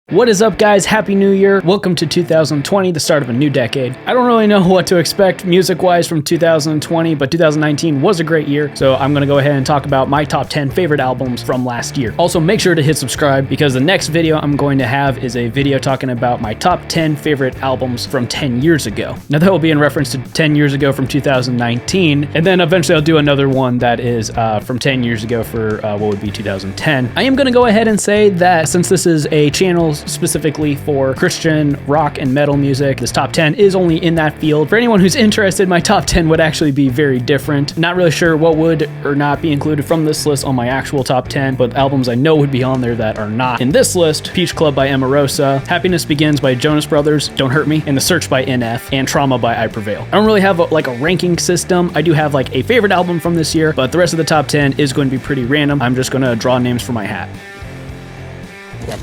What is up, guys? Happy New Year. Welcome to 2020, the start of a new decade. I don't really know what to expect music-wise from 2020, but 2019 was a great year, so I'm going to go ahead and talk about my top 10 favorite albums from last year. Also, make sure to hit subscribe because the next video I'm going to have is a video talking about my top 10 favorite albums from 10 years ago. Now, that will be in reference to 10 years ago from 2019, and then eventually I'll do another one that is from 10 years ago for what would be 2010. I am going to go ahead and say that since this is a channel specifically for Christian rock and metal music, this top 10 is only in that field. For anyone who's interested, my top 10 would actually be very different. Not really sure what would or not be included from this list on my actual top 10, but albums I know would be on there that are not in this list: Peach Club by Emarosa, Happiness Begins by Jonas Brothers, Don't Hurt Me, and The Search by NF, and Trauma by I Prevail. I don't really have a ranking system. I do have like a favorite album from this year, but the rest of the top 10 is going to be pretty random. I'm just going to draw names from my hat.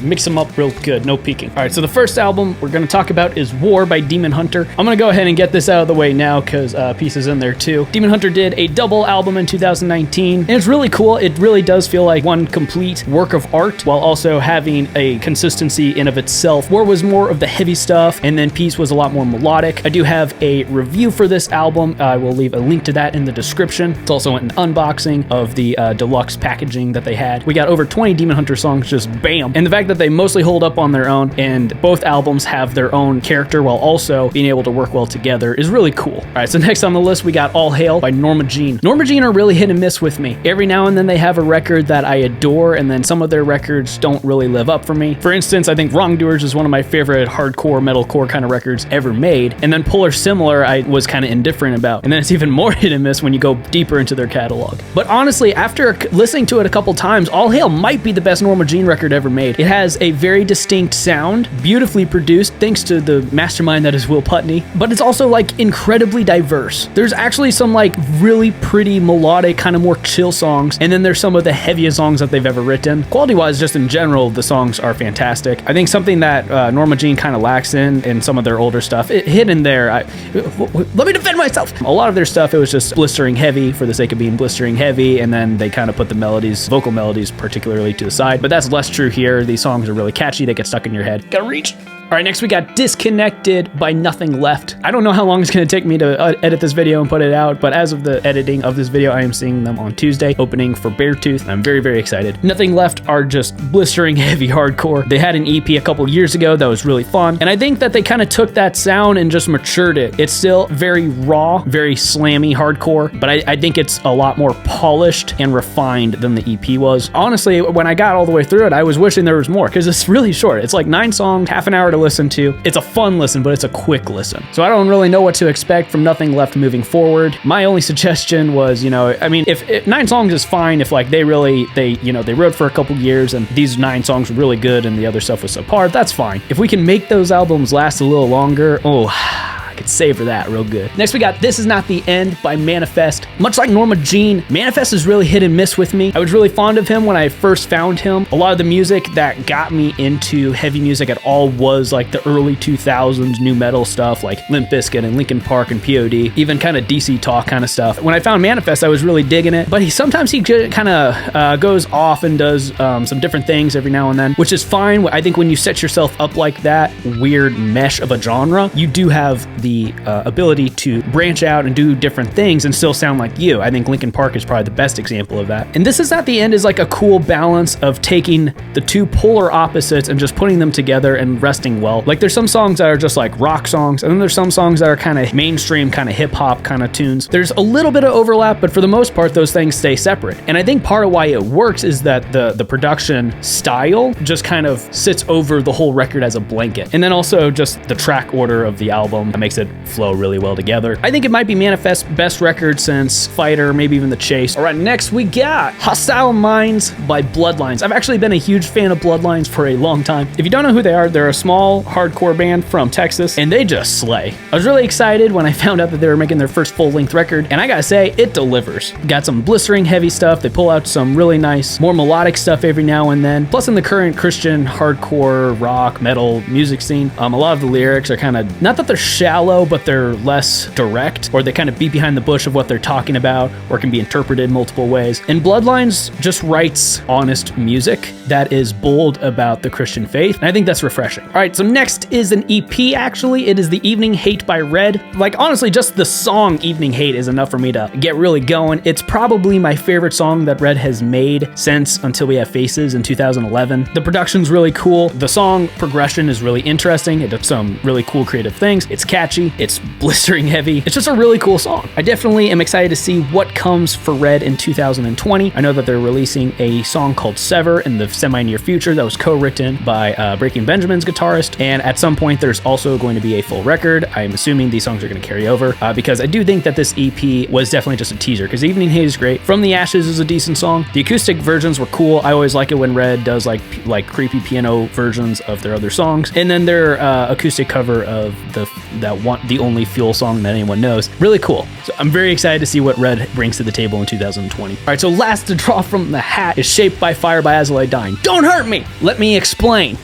Mix them up real good, no peeking. All right, so the first album we're going to talk about is War by Demon Hunter. I'm going to go ahead and get this out of the way now because Peace is in there too. Demon Hunter did a double album in 2019, and it's really cool. It really does feel like one complete work of art while also having a consistency in of itself. War was more of the heavy stuff, and then Peace was a lot more melodic. I do have a review for this album. I will leave a link to that in the description. It's also an unboxing of the deluxe packaging that they had. We got over 20 Demon Hunter songs, just bam. And the fact that they mostly hold up on their own and both albums have their own character while also being able to work well together is really cool. All right, so next on the list we got All Hail by Norma Jean. Norma Jean are really hit and miss with me. Every now and then they have a record that I adore, and then some of their records don't really live up for me. For instance, I think Wrongdoers is one of my favorite hardcore, metalcore kind of records ever made, and then Polar Similar I was kind of indifferent about, and then it's even more hit and miss when you go deeper into their catalog. But honestly, after listening to it a couple times, All Hail might be the best Norma Jean record ever made. It has a very distinct sound, beautifully produced thanks to the mastermind that is Will Putney, but it's also like incredibly diverse. There's actually some like really pretty melodic, kind of more chill songs, and then there's some of the heaviest songs that they've ever written. Quality-wise, just in general, the songs are fantastic. I think something that Norma Jean kind of lacks in some of their older stuff, it hit in there. Let me defend myself. A lot of their stuff, it was just blistering heavy for the sake of being blistering heavy, and then they kind of put the melodies, vocal melodies particularly, to the side, but that's less true here. These songs are really catchy, they get stuck in your head. Gotta reach. All right, next we got Disconnected by Nothing Left. I don't know how long it's going to take me to edit this video and put it out, but as of the editing of this video, I am seeing them on Tuesday, opening for Beartooth. I'm very, very excited. Nothing Left are just blistering heavy hardcore. They had an EP a couple years ago that was really fun, and I think that they kind of took that sound and just matured it. It's still very raw, very slammy hardcore, but I think it's a lot more polished and refined than the EP was. Honestly, when I got all the way through it, I was wishing there was more because it's really short. It's like 9 songs, half an hour to listen to. It's a fun listen, but it's a quick listen. So I don't really know what to expect from Nothing Left moving forward. My only suggestion was, I mean, if 9 songs is fine, if like they wrote for a couple years and these 9 songs were really good and the other stuff was subpar, that's fine. If we can make those albums last a little longer, I could savor that real good. Next we got This Is Not the End by Manifest. Much like Norma Jean, Manifest is really hit and miss with me. I was really fond of him when I first found him. A lot of the music that got me into heavy music at all was like the early 2000s new metal stuff like Limp Bizkit and Linkin Park and POD, even kind of DC Talk kind of stuff. When I found Manifest, I was really digging it, but sometimes he kind of goes off and does some different things every now and then, which is fine. I think when you set yourself up like that weird mesh of a genre, you do have the ability to branch out and do different things and still sound like you. I think Linkin Park is probably the best example of that. And This Is Not the End is like a cool balance of taking the two polar opposites and just putting them together and resting well. Like there's some songs that are just like rock songs, and then there's some songs that are kind of mainstream, kind of hip hop kind of tunes. There's a little bit of overlap, but for the most part, those things stay separate. And I think part of why it works is that the production style just kind of sits over the whole record as a blanket. And then also just the track order of the album that makes it flow really well together. I think it might be Manifest's best record since Fighter, maybe even The Chase. All right, next we got Hostile Minds by Bloodlines. I've actually been a huge fan of Bloodlines for a long time. If you don't know who they are, they're a small hardcore band from Texas, and they just slay. I was really excited when I found out that they were making their first full-length record, and I gotta say, it delivers. Got some blistering heavy stuff. They pull out some really nice, more melodic stuff every now and then. Plus, in the current Christian hardcore, rock, metal music scene, a lot of the lyrics are kind of, not that they're shallow, shallow, but they're less direct, or they kind of beat behind the bush of what they're talking about, or can be interpreted multiple ways. And Bloodlines just writes honest music that is bold about the Christian faith, and I think that's refreshing. All right, so next is an EP, actually. It is The Evening Hate by Red. Like, honestly, just the song Evening Hate is enough for me to get really going. It's probably my favorite song that Red has made since Until We Have Faces in 2011. The production's really cool. The song progression is really interesting. It does some really cool creative things. It's catchy. It's blistering heavy. It's just a really cool song. I definitely am excited to see what comes for Red in 2020. I know that they're releasing a song called Sever in the semi-near future that was co-written by Breaking Benjamin's guitarist, and at some point there's also going to be a full record. I'm assuming these songs are going to carry over because I do think that this EP was definitely just a teaser, because Evening Hate is great. From the Ashes is a decent song. The acoustic versions were cool. I always like it when Red does like creepy piano versions of their other songs, and then their acoustic cover of the only Fuel song that anyone knows. Really cool. So I'm very excited to see what Red brings to the table in 2020. All right, so last to draw from the hat is Shaped by Fire by As I Lay Dying. Don't hurt me! Let me explain.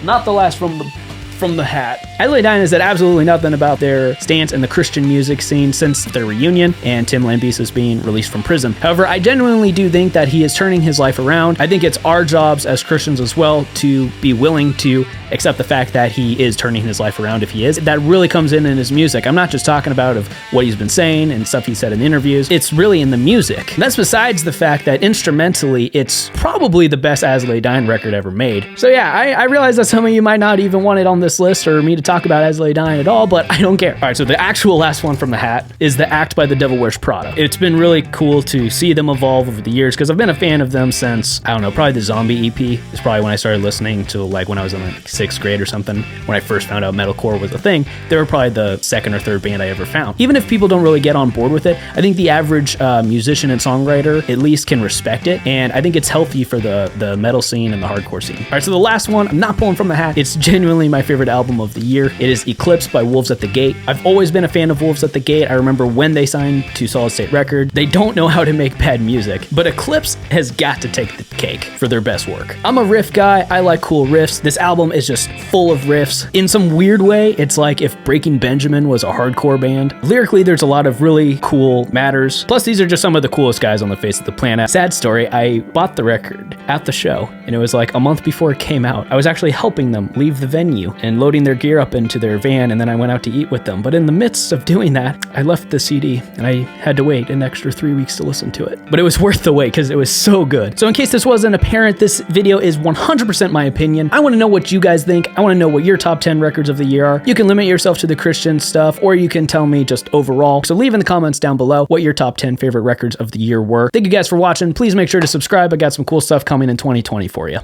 Not the last from the hat. As I Lay Dying has said absolutely nothing about their stance in the Christian music scene since their reunion and Tim Lambesis being released from prison. However, I genuinely do think that he is turning his life around. I think it's our jobs as Christians as well to be willing to accept the fact that he is turning his life around if he is. That really comes in his music. I'm not just talking about of what he's been saying and stuff he said in interviews. It's really in the music. And that's besides the fact that instrumentally, it's probably the best As I Lay Dying record ever made. So yeah, I realize that some of you might not even want it on this list or me to talk about As I Lay Dying at all, but I don't care. All right, so the actual last one from the hat is The Act by The Devil Wears Prada. It's been really cool to see them evolve over the years, because I've been a fan of them since, I don't know, probably the Zombie EP is probably when I started listening to, like, when I was in like 6th grade or something, when I first found out metalcore was a thing. They were probably the second or third band I ever found. Even if people don't really get on board with it, I think the average musician and songwriter at least can respect it, and I think it's healthy for the metal scene and the hardcore scene. All right, so the last one, I'm not pulling from the hat. It's genuinely my favorite album of the year. It is Eclipse by Wolves at the Gate. I've always been a fan of Wolves at the Gate. I remember when they signed to Solid State Record. They don't know how to make bad music, but Eclipse has got to take the cake for their best work. I'm a riff guy. I like cool riffs. This album is just full of riffs. In some weird way, it's like if Breaking Benjamin was a hardcore band. Lyrically, there's a lot of really cool matters. Plus, these are just some of the coolest guys on the face of the planet. Sad story, I bought the record at the show, and it was like a month before it came out. I was actually helping them leave the venue and loading their gear up into their van, and then I went out to eat with them. But in the midst of doing that, I left the CD, and I had to wait an extra 3 weeks to listen to it. But it was worth the wait because it was so good. So in case this wasn't apparent, this video is 100% my opinion. I want to know what you guys think. I want to know what your top 10 records of the year are. You can limit yourself to the Christian stuff, or you can tell me just overall. So leave in the comments down below what your top 10 favorite records of the year were. Thank you guys for watching. Please make sure to subscribe. I got some cool stuff coming in 2020 for you.